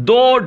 2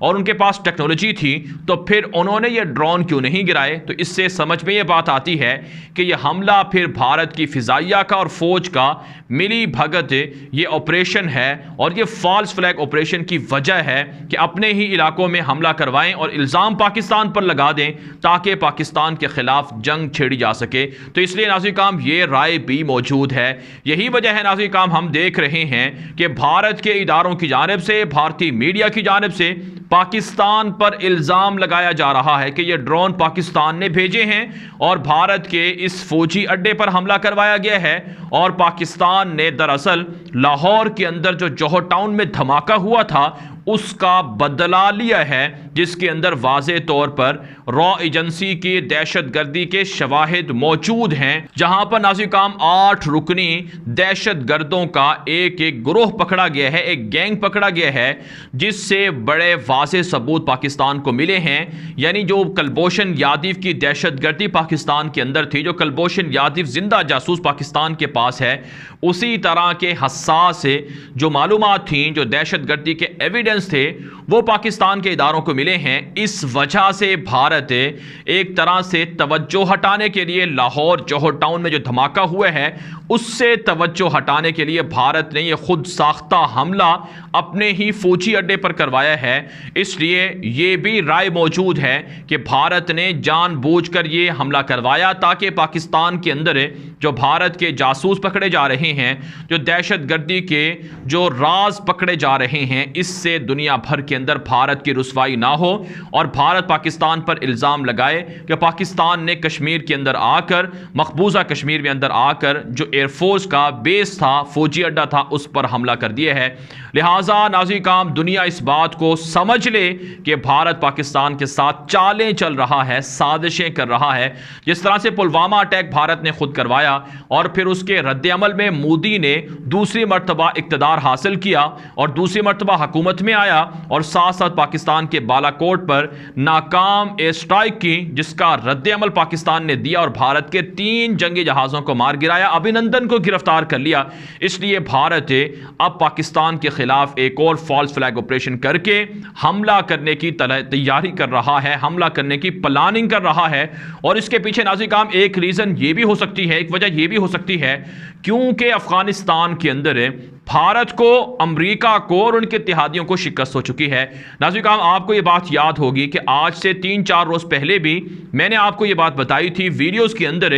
اور ان کے پاس ٹیکنالوجی تھی تو پھر انہوں نے یہ ڈرون کیوں نہیں گرائے؟ تو اس سے سمجھ میں یہ بات آتی ہے کہ یہ حملہ پھر بھارت کی فضائیہ کا اور فوج کا ملی بھگت یہ آپریشن ہے اور یہ فالس فلیگ آپریشن کی وجہ ہے کہ اپنے ہی علاقوں میں حملہ کروائیں اور الزام پاکستان پر لگا دیں تاکہ پاکستان کے خلاف جنگ چھیڑی جا سکے۔ تو اس لیے ناظرین کرام یہ رائے بھی موجود ہے، یہی وجہ ہے ناظرین کرام ہم دیکھ رہے ہیں کہ بھارت کے اداروں کی جانب سے، بھارتی میڈیا کی جانب سے پاکستان پر الزام لگایا جا رہا ہے کہ یہ ڈرون پاکستان نے بھیجے ہیں اور بھارت کے اس فوجی اڈے پر حملہ کروایا گیا ہے اور پاکستان نے دراصل لاہور کے اندر جو جوہر ٹاؤن میں دھماکہ ہوا تھا اس کا بدلہ لیا ہے، جس کے اندر واضح طور پر را ایجنسی کی دہشت گردی کے شواہد موجود ہیں، جہاں پر ناظرین کرام 8 رکنی دہشت گردوں کا ایک گروہ پکڑا گیا ہے، ایک گینگ پکڑا گیا ہے، جس سے بڑے واضح ثبوت پاکستان کو ملے ہیں۔ یعنی جو کلبھوشن یادیو کی دہشت گردی پاکستان کے اندر تھی، جو کلبھوشن یادیو زندہ جاسوس پاکستان کے پاس ہے، اسی طرح کے حساس جو معلومات تھیں، جو دہشت گردی کے ایویڈنس تھے، وہ پاکستان کے اداروں کو ملے ہیں۔ اس وجہ سے بھارت ایک طرح سے توجہ ہٹانے کے لیے لاہور جوہر ٹاؤن میں جو دھماکہ ہوا ہے اس سے توجہ ہٹانے کے لیے بھارت نے یہ خود ساختہ حملہ اپنے ہی فوجی اڈے پر کروایا ہے۔ اس لیے یہ بھی رائے موجود ہے کہ بھارت نے جان بوجھ کر یہ حملہ کروایا تاکہ پاکستان کے اندر جو بھارت کے جاسوس پکڑے جا رہے ہیں، جو دہشت گردی کے جو راز پکڑے جا رہے ہیں، اس سے دنیا بھر کے اندر بھارت کی رسوائی نہ ہو اور بھارت پاکستان پر الزام لگائے کہ پاکستان نے کشمیر کے اندر آ کر، مقبوضہ کشمیر میں اندر آ کر جو ایئر فورس کا بیس تھا، فوجی اڈا تھا، اس پر حملہ کر دیا ہے۔ لہٰذا ناظرین کرام دنیا اس بات کو سمجھ لے کہ بھارت پاکستان کے ساتھ چالیں چل رہا ہے، سازشیں کر رہا ہے۔ جس طرح سے پلوامہ اٹیک بھارت نے خود کروایا اور پھر اس کے رد عمل میں مودی نے دوسری مرتبہ اقتدار حاصل کیا اور دوسری مرتبہ حکومت میں آیا اور ساتھ ساتھ پاکستان کے بالا کوٹ پر ناکام ایئر اسٹرائک کی، جس کا رد عمل پاکستان نے دیا اور بھارت کے 3 جنگی جہازوں کو مار گرایا، ابھینندن کو گرفتار کر لیا۔ اس لیے بھارت اب پاکستان کے خلاف ایک اور فالس فلیگ آپریشن کر کے حملہ کرنے کی تیاری کر رہا ہے، حملہ کرنے کی پلاننگ کر رہا ہے۔ اور اس کے پیچھے ناظرین کرام ایک ریزن یہ بھی ہو سکتی ہے، ایک وجہ یہ بھی ہو سکتی ہے کیونکہ افغانستان کے اندر بھارت کو، امریکہ کو اور ان کے اتحادیوں کو شکست ہو چکی ہے۔ ناظرین کرام آپ کو یہ بات یاد ہوگی کہ آج سے 3-4 روز پہلے بھی میں نے آپ کو یہ بات بتائی تھی ویڈیوز کے اندر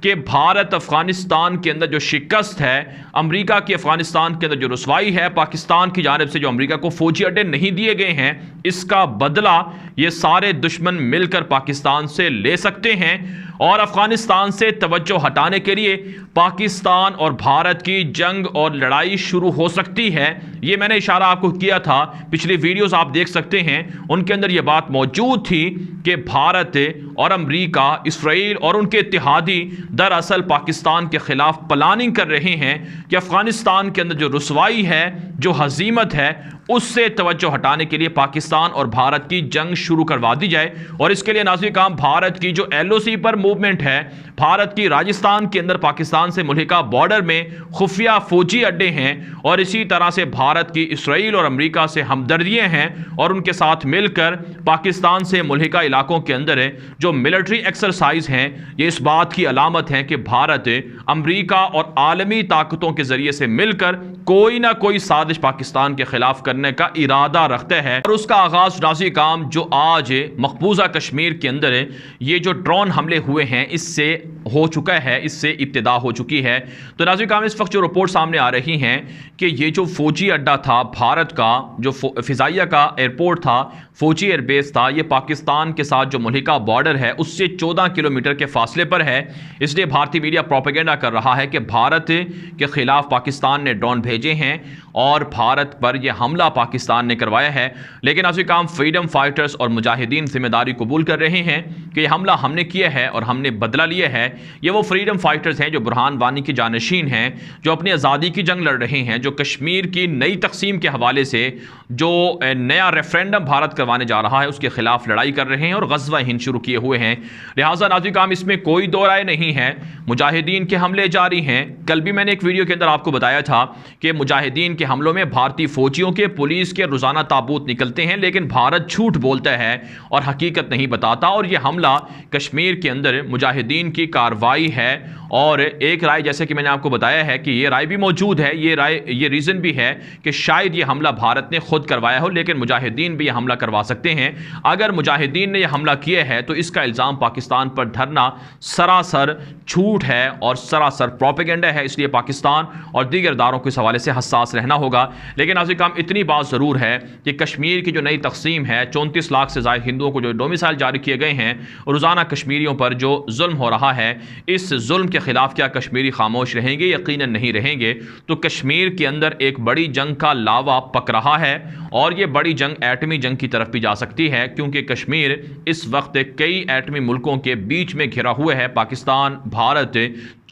کہ بھارت افغانستان کے اندر جو شکست ہے، امریکہ کی افغانستان کے اندر جو رسوائی ہے، پاکستان کی جانب سے جو امریکہ کو فوجی اڈے نہیں دیے گئے ہیں، اس کا بدلہ یہ سارے دشمن مل کر پاکستان سے لے سکتے ہیں اور افغانستان سے توجہ ہٹانے کے لیے پاکستان اور بھارت کی جنگ اور لڑائی شروع ہو سکتی ہے۔ یہ میں نے اشارہ آپ کو کیا تھا، پچھلی ویڈیوز آپ دیکھ سکتے ہیں، ان کے اندر یہ بات موجود تھی کہ بھارت اور امریکہ، اسرائیل اور ان کے اتحادی دراصل پاکستان کے خلاف پلاننگ کر رہے ہیں کہ افغانستان کے اندر جو رسوائی ہے، جو ہزیمت ہے، اس سے توجہ ہٹانے کے لیے پاکستان اور بھارت کی جنگ شروع کروا دی جائے۔ اور اس کے لیے ناظرین کرام بھارت کی جو LOC پر موومنٹ ہے، بھارت کی راجستھان کے اندر پاکستان سے ملحقہ بارڈر میں خفیہ فوجی اڈے ہیں اور اسی طرح سے بھارت کی اسرائیل اور امریکہ سے ہمدردیاں ہیں اور ان کے ساتھ مل کر پاکستان سے ملحقہ علاقوں کے اندر جو ملٹری ایکسرسائز ہیں، یہ اس بات کی علامت ہے کہ بھارت امریکہ اور عالمی طاقتوں کے ذریعے سے مل کر کوئی نہ کوئی سازش پاکستان کے خلاف کرنے کا ارادہ رکھتے ہیں۔ اور اس کا آغاز ناظرین کرام جو آج مقبوضہ کشمیر کے اندر یہ جو ڈرون حملے ہوئے ہیں اس سے ہو چکا ہے، اس سے ابتدا ہو چکی ہے۔ تو ناظرین کرام اس وقت جو رپورٹ سامنے آ رہی ہیں کہ یہ جو فوجی اڈا تھا بھارت کا، جو فضائیہ کا ایئرپورٹ تھا، فوجی ایئر بیس تھا، یہ پاکستان کے ساتھ جو ملحقہ بارڈر ہے اس سے 14 کلومیٹر کے فاصلے پر ہے۔ اس لیے بھارتی میڈیا پروپیگنڈا کر رہا ہے کہ بھارت کے خلاف پاکستان نے ڈرون بھیجے ہیں اور بھارت پر یہ حملہ پاکستان نے کروایا ہے۔ لیکن ناظرین کرام فریڈم فائٹرز اور مجاہدین ذمہ داری قبول کر رہے ہیں کہ یہ حملہ ہم نے کیا ہے اور ہم نے بدلہ لیا ہے، یہ وہ فریڈم فائٹرز ہیں جو برہان وانی کی جانشین ہیں، جو اپنی آزادی کی جنگ لڑ رہے ہیں، جو کشمیر کی نئی تقسیم کے حوالے سے جو نیا ریفرینڈم بھارت کروانے جا رہا ہے اس کے خلاف لڑائی کر رہے ہیں اور غزوہ ہند شروع کیے ہوئے ہیں۔ لہٰذا ناظرین کرام اس میں کوئی دو رائے نہیں ہے، مجاہدین کے حملے جاری ہیں۔ کل بھی میں نے ایک ویڈیو کے اندر آپ کو بتایا تھا کہ مجاہدین کے حملوں میں بھارتی فوجیوں کے، پولیس کے روزانہ تابوت نکلتے ہیں، لیکن بھارت جھوٹ بولتا ہے اور حقیقت نہیں بتاتا، اور یہ حملہ کشمیر کے اندر مجاہدین کی کارروائی ہے۔ اور ایک رائے جیسے کہ میں نے آپ کو بتایا ہے کہ یہ رائے بھی موجود ہے، یہ ریزن بھی ہے کہ شاید یہ حملہ بھارت نے خود کروایا ہو، لیکن مجاہدین بھی یہ حملہ کروا سکتے ہیں۔ اگر مجاہدین نے یہ حملہ کیا ہے تو اس کا الزام پاکستان پر دھرنا سراسر جھوٹ ہے اور سراسر پروپیگنڈا ہے، اس لیے پاکستان اور دیگر اداروں کو اس حوالے سے حساس رہنا ہوگا۔ لیکن ناظرین کرام اتنی بات ضرور ہے کہ کشمیر کی جو نئی تقسیم ہے، 34 لاکھ سے زائد ہندوؤں کو جو ڈومیسائل جاری کیے گئے ہیں، روزانہ کشمیریوں پر جو ظلم ہو رہا ہے، اس ظلم کے خلاف کیا کشمیری خاموش رہیں گے؟ یقیناً نہیں رہیں گے۔ تو کشمیر کے اندر ایک بڑی جنگ کا لاوا پک رہا ہے، اور یہ بڑی جنگ ایٹمی جنگ کی طرف بھی جا سکتی ہے، کیونکہ کشمیر اس وقت کئی ایٹمی ملکوں کے بیچ میں گھرا ہوا ہے۔ پاکستان، بھارت،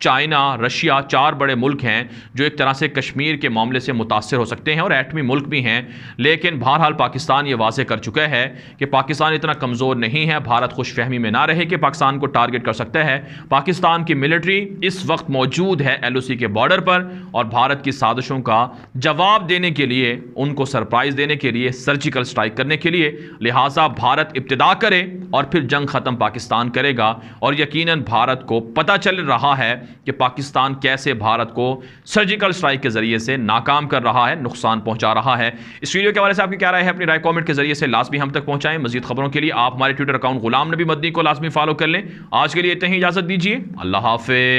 چائنا، رشیا، 4 بڑے ملک ہیں جو ایک طرح سے کشمیر کے معاملے سے متاثر ہو سکتے ہیں اور ایٹمی ملک بھی ہیں۔ لیکن بہرحال پاکستان یہ واضح کر چکا ہے کہ پاکستان اتنا کمزور نہیں ہے، بھارت خوش فہمی میں نہ رہے کہ پاکستان کو ٹارگٹ کر سکتا ہے۔ پاکستان کی ملٹری اس وقت موجود ہے LOC کے بارڈر پر، اور بھارت کی سازشوں کا جواب دینے کے لیے، ان کو سرپرائز دینے کے لیے، سرجیکل سٹرائک کرنے کے لیے، لہٰذا بھارت ابتدا کرے اور پھر جنگ ختم پاکستان کرے گا۔ اور یقیناً بھارت کو پتہ چل رہا ہے کہ پاکستان کیسے بھارت کو سرجیکل سٹرائک کے ذریعے سے ناکام کر رہا ہے، نقصان پہنچا رہا ہے۔ اس ویڈیو کے حوالے سے آپ کی کیا رائے ہے؟ اپنی رائے کامنٹ کے ذریعے سے لازمی ہم تک پہنچائیں۔ مزید خبروں کے لیے آپ ہمارے ٹویٹر اکاؤنٹ غلام نبی مدنی کو لازمی فالو کر لیں۔ آج کے لیے اتنا ہی، اجازت دیجیے، اللہ حافظ۔